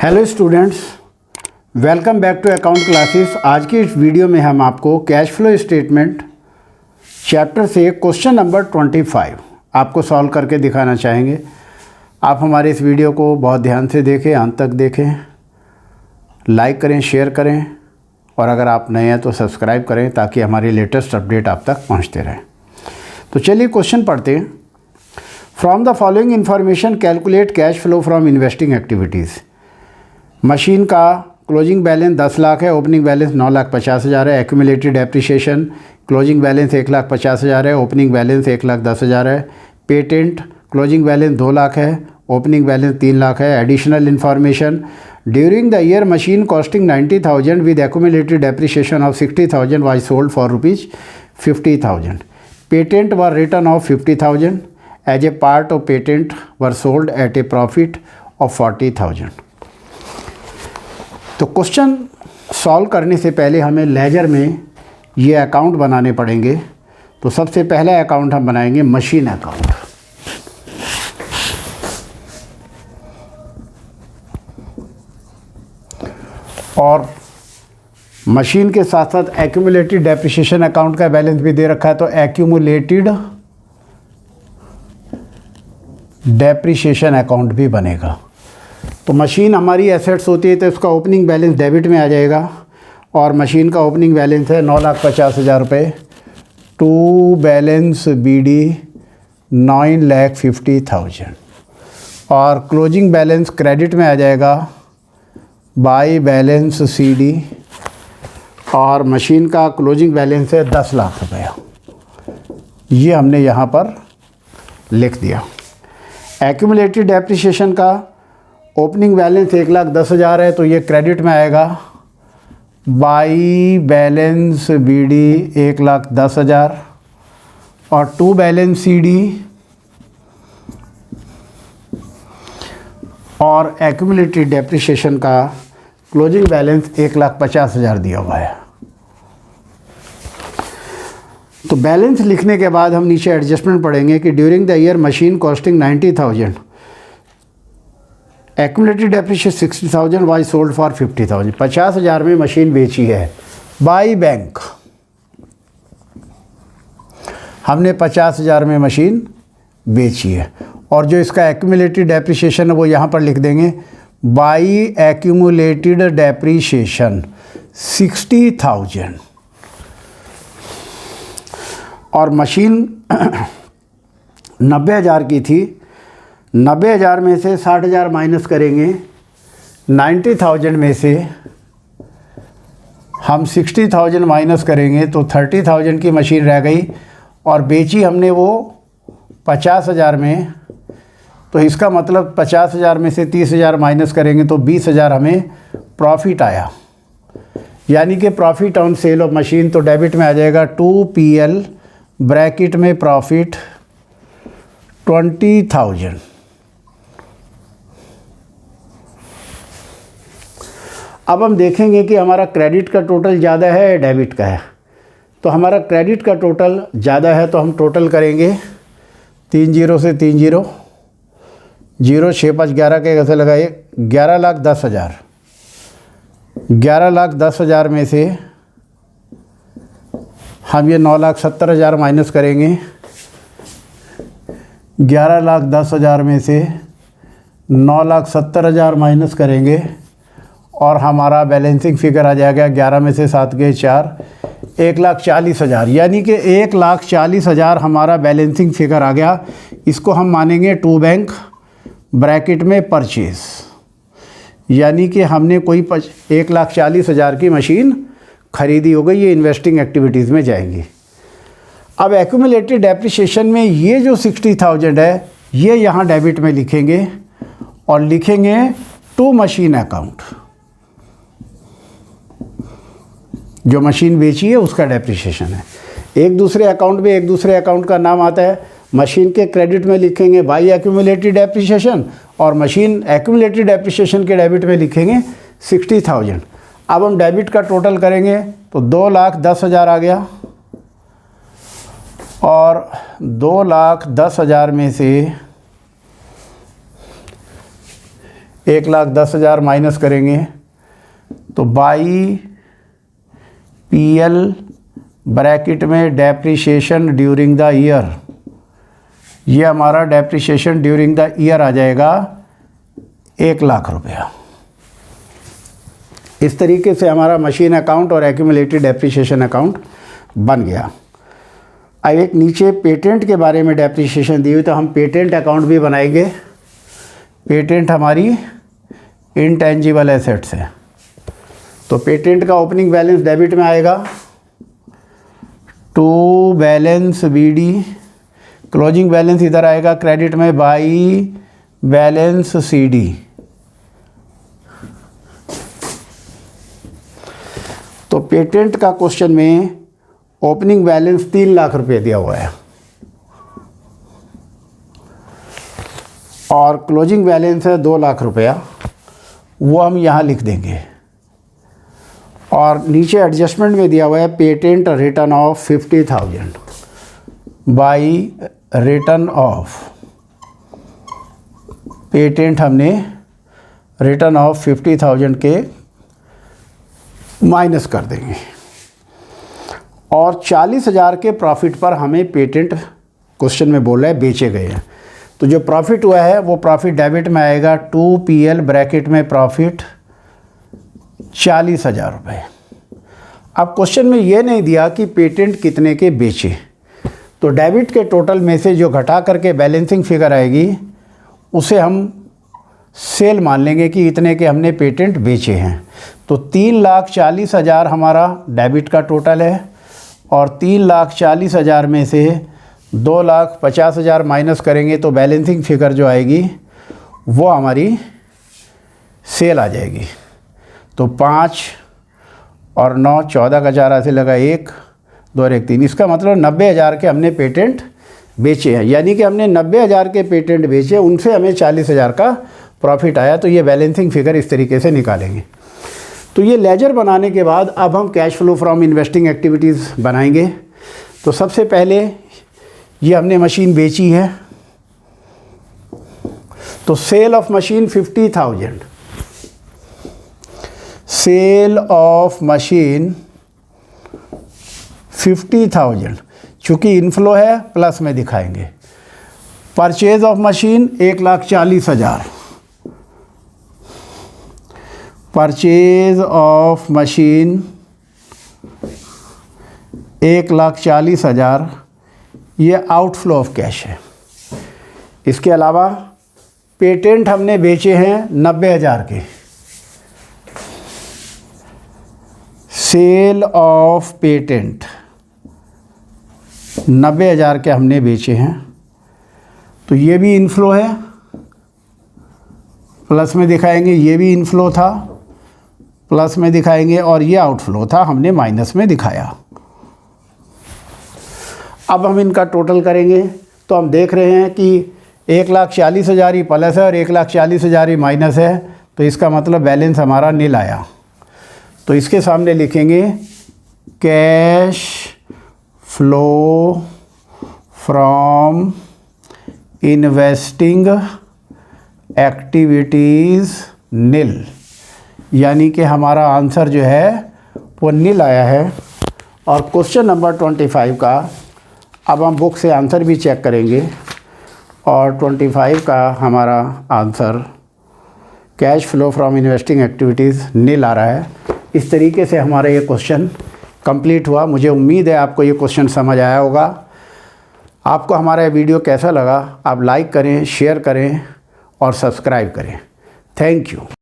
Hello students, welcome back to account classes. आज की इस वीडियो में हम आपको कैश फ्लो स्टेटमेंट चैप्टर से क्वेश्चन नंबर 25 आपको सॉल्व करके दिखाना चाहेंगे। आप हमारे इस वीडियो को बहुत ध्यान से देखें, अंत तक देखें, लाइक करें, शेयर करें और अगर आप नए हैं तो सब्सक्राइब करें ताकि हमारी लेटेस्ट अपडेट आप तक पहुँचते रहें। तो चलिए क्वेश्चन पढ़ते हैं। From the following information calculate cash flow from investing activities. Machine का क्लोजिंग बैलेंस 10 लाख है, ओपनिंग बैलेंस 9,50,000 है, एक्यूमुलेटेड डेप्रिसिएशन क्लोजिंग बैलेंस 1,50,000 है, ओपनिंग बैलेंस 1,10,000 है, पेटेंट क्लोजिंग बैलेंस 2 लाख है, ओपनिंग बैलेंस 3 लाख है। Additional information during the year machine costing 90,000 with accumulated depreciation of 60,000 was sold for ₹50,000। Patent were written off 50,000 as a part of patent were sold at a profit of 40,000। तो question solve करने से पहले हमें laser में ये account बनाने पड़ेंगे। तो सबसे पहला अकाउंट हम बनाएंगे मशीन अकाउंट। और मशीन के साथ साथ एक्यूमुलेटेड डेप्रिसिएशन अकाउंट का बैलेंस भी दे रखा है, तो एक्यूमुलेटेड डेप्रिसिएशन अकाउंट भी बनेगा। तो मशीन हमारी एसेट्स होती है तो इसका ओपनिंग बैलेंस डेबिट में आ जाएगा और मशीन का ओपनिंग बैलेंस है 9,50,000 रुपये। टू बैलेंस BD 9,50,000 और क्लोजिंग बैलेंस क्रेडिट में आ जाएगा बाई बैलेंस CD और मशीन का क्लोजिंग बैलेंस है 10 लाख रुपया। ये हमने यहाँ पर लिख दिया। एक्यूमुलेटेड डेप्रिसिएशन का ओपनिंग बैलेंस 1,10,000 है तो ये क्रेडिट में आएगा बाई बैलेंस BD 1,10,000 और टू बैलेंस CD और एक्यूमुलेटेड डेप्रिसिएशन का क्लोजिंग बैलेंस 1,50,000 दिया हुआ है। तो बैलेंस लिखने के बाद हम नीचे एडजस्टमेंट पढ़ेंगे कि during the year machine costing 90,000 accumulated depreciation 60,000 was sold for 50,000। 50,000 में मशीन बेची है बाई बैंक। हमने 50,000 में मशीन बेची है और जो इसका एक्यूमुलेटेड डेप्रिसिएशन है वो यहाँ पर लिख देंगे बाई एक्यूमुलेटेड डेप्रिसिएशन 60,000। और मशीन 90,000 की थी। 90,000 में से 60,000 माइनस करेंगे। 90,000 में से हम 60,000 माइनस करेंगे तो 30,000 की मशीन रह गई और बेची हमने वो 50,000 में। तो इसका मतलब 50,000 में से 30,000 माइनस करेंगे तो 20,000 हमें प्रॉफिट आया, यानी कि profit on sale of machine. तो डेबिट में आ जाएगा 2PL ब्रैकेट में प्रॉफिट 20,000। अब हम देखेंगे कि हमारा क्रेडिट का टोटल ज़्यादा है या डेबिट का है। तो हमारा क्रेडिट का टोटल ज़्यादा है तो हम टोटल करेंगे 3 0 से 3 0 0 6 5 11 के कैसे लगाइए 11,10,000। 11,10,000 में से हम ये 9,70,000 माइनस करेंगे। 11,10,000 में से 9,70,000 माइनस करेंगे और हमारा बैलेंसिंग फिगर आ जाएगा 11 में से 7 गए 4 1,40,000, यानी कि 1,40,000 हमारा बैलेंसिंग फिगर आ गया। इसको हम मानेंगे टू बैंक ब्रैकेट में परचेज, यानी कि हमने कोई 1,40,000 की मशीन खरीदी हो गई। ये इन्वेस्टिंग एक्टिविटीज़ में जाएंगी। अब एक्यूमुलेटेड डेप्रिसिएशन में ये जो 60,000 है ये यहाँ डेबिट में लिखेंगे और लिखेंगे टू मशीन अकाउंट। जो मशीन बेची है उसका डेप्रिसिएशन है। एक दूसरे अकाउंट में एक दूसरे अकाउंट का नाम आता है। मशीन के क्रेडिट में लिखेंगे बाई एक्यूमुलेटेड डेप्रिसिएशन और मशीन एक्यूमुलेटेड डेप्रिसिएशन के डेबिट में लिखेंगे 60,000। अब हम डेबिट का टोटल करेंगे तो 2,10,000 आ गया और 2,10,000 में से 1,10,000 माइनस करेंगे तो बाई PL ब्रैकेट में डेप्रिसिएशन ड्यूरिंग द ईयर, ये हमारा डेप्रिसिएशन ड्यूरिंग द ईयर आ जाएगा 1,00,000 रुपया। इस तरीके से हमारा मशीन अकाउंट और एक्यूमुलेटेड डेप्रिसिएशन अकाउंट बन गया। अब एक नीचे पेटेंट के बारे में डेप्रिसिएशन दी हुई, तो हम पेटेंट अकाउंट भी बनाएंगे। पेटेंट हमारी इनटेंजिबल एसेट्स है, तो पेटेंट का ओपनिंग बैलेंस डेबिट में आएगा, to balance BD, closing balance इधर आएगा क्रेडिट में बाई बैलेंस CD। तो पेटेंट का क्वेश्चन में ओपनिंग बैलेंस 3,00,000 रुपये दिया हुआ है और क्लोजिंग बैलेंस है 2,00,000 रुपया, वो हम यहाँ लिख देंगे। और नीचे एडजस्टमेंट में दिया हुआ है patent return off 50,000 by written of, patent हमने रिटर्न ऑफ 50,000 के माइनस कर देंगे। और 40,000 के प्रॉफिट पर हमें पेटेंट क्वेश्चन में बोल रहा है बेचे गए हैं, तो जो प्रॉफिट हुआ है वो प्रॉफिट डेबिट में आएगा, 2PL ब्रैकेट में प्रॉफिट 40,000 रुपये। अब क्वेश्चन में ये नहीं दिया कि पेटेंट कितने के बेचे, तो डेबिट के टोटल में से जो घटा करके बैलेंसिंग फिगर आएगी उसे हम सेल मान लेंगे कि इतने के हमने पेटेंट बेचे हैं। तो 3,40,000 हमारा डेबिट का टोटल है और 3,40,000 में से 2,50,000 माइनस करेंगे तो बैलेंसिंग फिगर जो आएगी वो हमारी सेल आ जाएगी। तो 5 और 9 14 का 4 से लगा 1 2 और 1 3, इसका मतलब 90,000 के हमने पेटेंट बेचे हैं, यानी कि हमने 90,000 के पेटेंट बेचे, उनसे हमें 40,000 का प्रॉफिट आया। तो ये बैलेंसिंग फिगर इस तरीके से निकालेंगे। तो ये लेजर बनाने के बाद अब हम cash flow from investing activities बनाएंगे। तो सबसे पहले ये हमने मशीन बेची है, तो sale of machine 50,000, sale of machine 50,000, चूँकि इनफ्लो है प्लस में दिखाएंगे। Purchase of machine 1,40,000, purchase of machine 1,40,000, ये आउटफ्लो ऑफ कैश है। इसके अलावा पेटेंट हमने बेचे हैं 90,000 के, सेल ऑफ पेटेंट 90,000 के हमने बेचे हैं, तो ये भी इनफ्लो है, प्लस में दिखाएंगे। ये भी इनफ्लो था, प्लस में दिखाएंगे, और ये आउटफ्लो था, हमने माइनस में दिखाया। अब हम इनका टोटल करेंगे तो हम देख रहे हैं कि 1,40,000 ही प्लस है और 1,40,000 ही माइनस है, तो इसका मतलब बैलेंस हमारा नील आया। तो इसके सामने लिखेंगे cash flow from investing activities nil, यानी कि हमारा आंसर जो है वो नील आया है। और क्वेश्चन नंबर 25 का अब हम बुक से आंसर भी चेक करेंगे, और 25 का हमारा answer cash flow from investing activities nil आ रहा है। इस तरीके से हमारा ये क्वेश्चन कंप्लीट हुआ। मुझे उम्मीद है आपको ये क्वेश्चन समझ आया होगा। आपको हमारा ये वीडियो कैसा लगा, आप लाइक करें, शेयर करें और सब्सक्राइब करें। Thank you.